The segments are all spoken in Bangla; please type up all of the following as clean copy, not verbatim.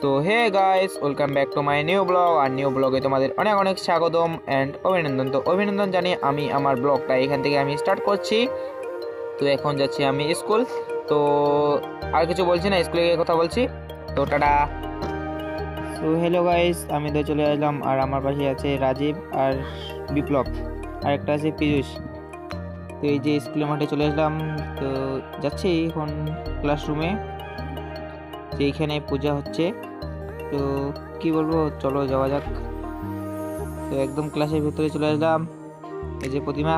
So hey guys, welcome back to my new vlog. আর নিউ ব্লগে তোমাদের অনেক অনেক স্বাগতম অ্যান্ড অভিনন্দন। তো অভিনন্দন জানিয়ে আমি আমার ব্লগটা এখান থেকে আমি স্টার্ট করছি। তো এখন যাচ্ছি আমি স্কুল। তো আর কিছু বলছি না, স্কুলে গিয়ে কথা বলছি। তো টাটা। সো হ্যালো গাইস, আমি তো চলে আসলাম। আর আমার পাশে আছে রাজীব আর বিপ্লব, আর একটা আছে পীযূষ। তো এই যে স্কুলের মাঠে চলে আসলাম। তো যাচ্ছি এখন ক্লাসরুমে, যে এখানে পূজা হচ্ছে। তো কি বলবো, চলো যাওয়া যাক। তো একদম ক্লাসের ভিতরে চলে আসলাম। এই যে প্রতিমা,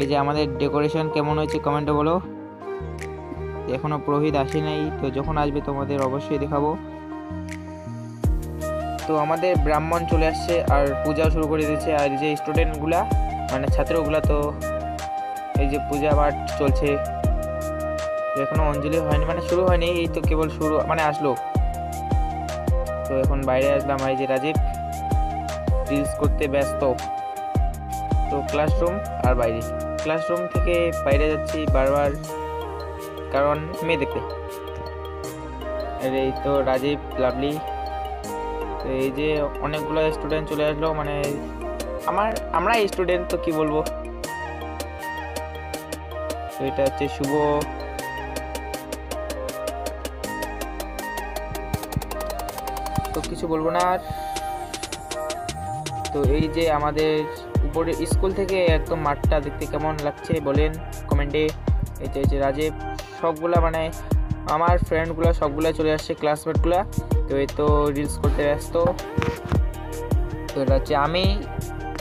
এই যে আমাদের ডেকোরেশন কেমন হয়েছে কমেন্টে বলো। এখনো পুরোহিত আসে নাই, তো যখন আসবে তোমাদের অবশ্যই দেখাবো। তো আমাদের ব্রাহ্মণ চলে আসছে আর পূজাও শুরু করে দিয়েছে। আর যে স্টুডেন্টগুলা মানে ছাত্রগুলা, তো এই যে পূজা পাঠ চলছে। তো এখনো অঞ্জলি হয়নি, মানে শুরু হয়নি, এই তো কেবল শুরু মানে আসলো। তো এখন বাইরে আসলাম। এই যে রাজীব রিলস করতে ব্যস্ত। তো ক্লাসরুম আর বাইরে, ক্লাসরুম থেকে বাইরে যাচ্ছি বারবার, কারণ মেয়ে দেখতে। আর এই তো রাজীব, লাভলি। তো এই যে অনেকগুলো স্টুডেন্ট চলে আসলো, মানে আমরা স্টুডেন্ট, তো কি বলবো। তো এটা হচ্ছে শুভ। তো কিছু বলবো না আর। তো এই যে আমাদের উপরে স্কুল থেকে একদম মাঠটা দেখতে কেমন লাগছে বলেন কমেন্টে। এই যে রাজীব, সবগুলা মানে আমার ফ্রেন্ডগুলো সবগুলো চলে আসছে, ক্লাসমেটগুলো। তো এই তো রিলস করতে ব্যস্ত। তো এটা হচ্ছে আমি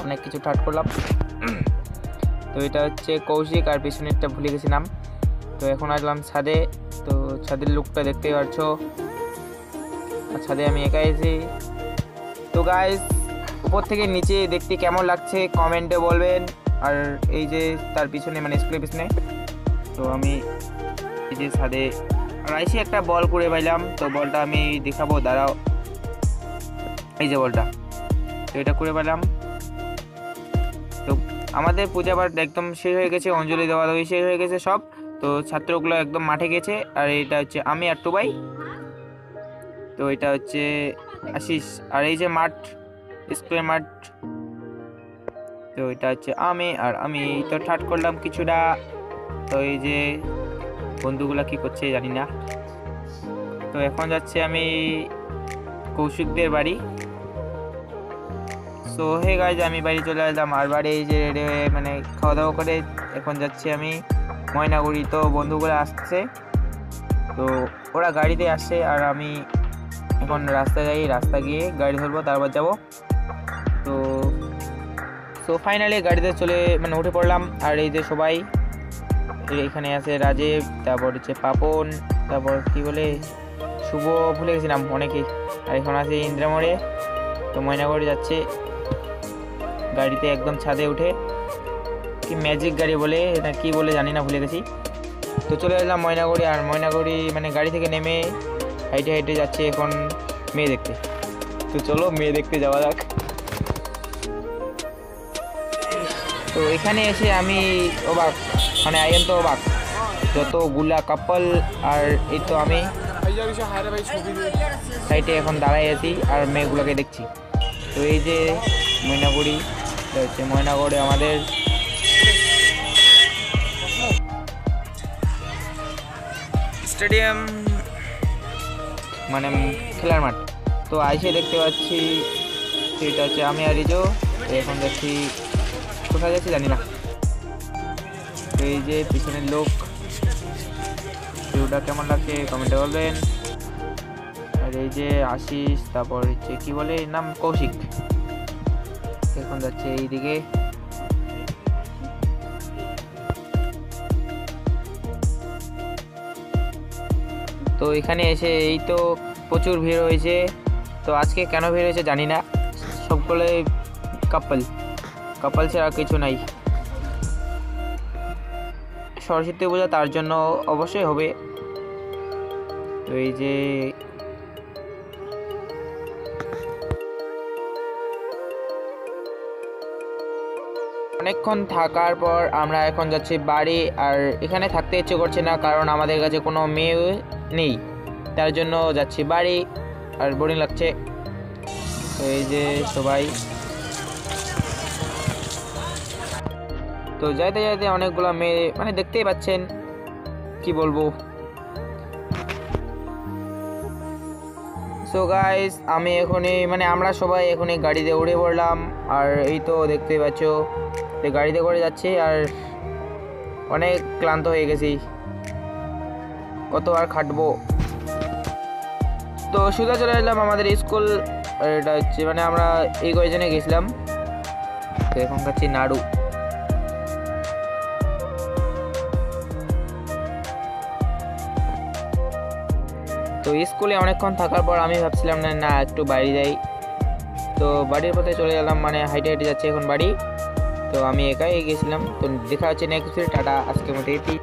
অনেক কিছু ঠাট করলাম। তো এটা হচ্ছে কৌশিক, আর পিছনেরটা ভুলে গেছি নাম। তো এখন আসলাম ছাদে। তো ছাদের লুকটা দেখতেই পাচ্ছো। আর ছাদে আমি একাই আছি। তো গাইস, উপর থেকে নিচে দেখতে কেমন লাগছে কমেন্টে বলবেন। আর এই যে তার পিছনে মানে স্কুলের পিছনে, তো আমি এই যে ছাদে রাইসি একটা বল করে পাইলাম। তো বলটা আমি দেখাবো, দাঁড়াও। এই যে বলটা, তো এটা করে পেলাম। তো আমাদের পূজা পাঠ একদম শেষ হয়ে গেছে, অঞ্জলি দেওয়া দেওয়া শেষ হয়ে গেছে সব। তো ছাত্রগুলো একদম মাঠে গেছে। আর এটা হচ্ছে আমি আর টুবাই। তো এটা হচ্ছে আশিস। আর এই যে মাঠ, স্কুলের মাঠ। তো এটা হচ্ছে আমি তো ঠাট করলাম কিছুটা। তো এই যে বন্ধুগুলা কি করছে জানি না। তো এখন যাচ্ছে আমি কৌশিকদের বাড়ি। সো হে গাইজ, আমি বাড়ি চলে আসলাম। আর বাড়ি এই যে রেডি হয়ে মানে খাওয়া দাওয়া করে এখন যাচ্ছি আমি ময়নাগুড়ি। তো বন্ধুগুলো আসছে, তো ওরা গাড়িতে আসছে, আর আমি এখন রাস্তায় যাই, রাস্তা গিয়ে গাড়ি ধরবো, তারপর যাব। তো ফাইনালি গাড়িতে চলে মানে উঠে পড়লাম। আর এই যে সবাই এখানে আছে, রাজীব, তারপর হচ্ছে পাপন, তারপর কি বলে শুভ, ভুলে গেছিলাম অনেকেই। আর এখন আছে ইন্দ্রামোড়ে। তো ময়নাগুড়ি যাচ্ছে গাড়িতে, একদম ছাদে উঠে। কি ম্যাজিক গাড়ি বলে এটা, কি বলে জানি না, ভুলে গেছি। তো চলে এলাম ময়নাগুড়ি। আর ময়নাগুড়ি মানে গাড়ি থেকে নেমে হাইটে হাইটে যাচ্ছে এখন মেয়ে দেখতে। তো চলো মেয়ে দেখতে যাওয়া যাক। তো এখানে এসে আমি অবাক, মানে আই এম তো অবাক, যতগুলা কাপল। আর এই তো আমি সাইডে এখন দাঁড়াই আছি আর মেয়েগুলোকে দেখছি। তো এই যে ময়নাগুড়ি, হচ্ছে ময়নাগুড়ি আমাদের স্টেডিয়াম, মানে খেলার মাঠ। তো আইসে দেখতে পাচ্ছি সেটা হচ্ছে আমি আর রিজো। এখন যাচ্ছি, কোথায় যাচ্ছি জানি না। তো এই যে পিছনের লোক, ভিউটা কেমন লাগছে কমেন্টে বলবেন। আর এই যে আশিস, তারপর হচ্ছে কি বলে নাম, কৌশিক, এখন যাচ্ছে এইদিকে। তো এখানে এসে এই তো প্রচুর ভিড় হয়েছে। তো আজকে কেন ভিড় হয়েছে জানি না, সবগুলো কাপল ছাড়া কিছু নাই। সরস্বতী পূজা, তার জন্য অবশ্যই হবে। তো এই যে অনেকক্ষণ থাকার পর আমরা এখন যাচ্ছি বাড়ি। আর এখানে থাকতে ইচ্ছে করছে না, কারণ আমাদের কাছে কোনো মেয়ে নেই। তার জন্য যাচ্ছি বাড়ি, আর বোরিং লাগছে। তো এই যে সবাই, তো যাইতে যাইতে অনেকগুলো মেয়ে মানে দেখতেই পাচ্ছেন, কি বলবো। সো গাইস আমি এখনই মানে আমরা সবাই এখনই গাড়িতে উঠে পড়লাম, আর এই তো দেখতেই পাচ্ছ গাড়িতে করে যাচ্ছি, আর অনেক ক্লান্ত হয়ে গেছি, কত আর খাটবো। তো সোজা চলে আসলাম আমাদের স্কুল, এটা হচ্ছে মানে আমরা এই কয়েকজনে গেছিলাম। তো এখন খাচ্ছি নাড়ু। তো স্কুলে অনেকক্ষণ থাকার পর আমি ভাবছিলাম না না একটু বাইরে যাই, তো বাড়ির পথে চলে গেলাম, মানে হাইটে হাইটে যাচ্ছি এখন বাড়ি। তো আমি একাই গেছিলাম। তো দেখা হচ্ছে নেক্সট টাটা, আজকের মতো এটি।